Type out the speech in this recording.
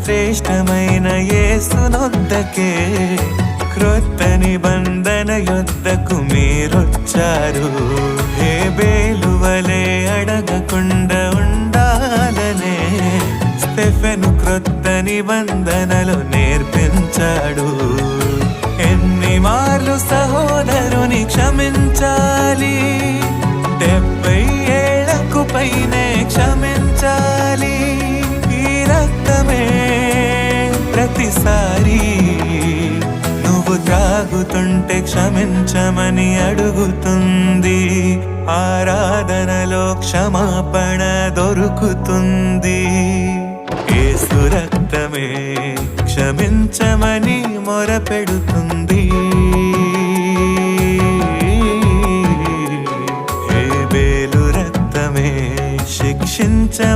శ్రేష్టమైన యేసునొద్దకే క్రొత్త నిబంధన యొద్దకు మీరొచ్చారు. హేబేలు వలె అడగకుండా ఉండాలనే స్టెఫెను క్రొత్త నిబంధనలు నేర్పించాడు. ఎన్ని మార్లు సహోదరుని క్షమించాలి? 70 ఏళ్లకు పైనే క్షమించాలి. ఈ రక్తమే ప్రతిసారి నువ్వు త్రాగుతుంటే క్షమించమని అడుగుతుంది. ఆరాధనలో క్షమాపణ దొరుకుతుంది. యేసు రక్తమే క్షమించమని మొరపెడుతుంది. హేబేలు రక్తమే శిక్షించమని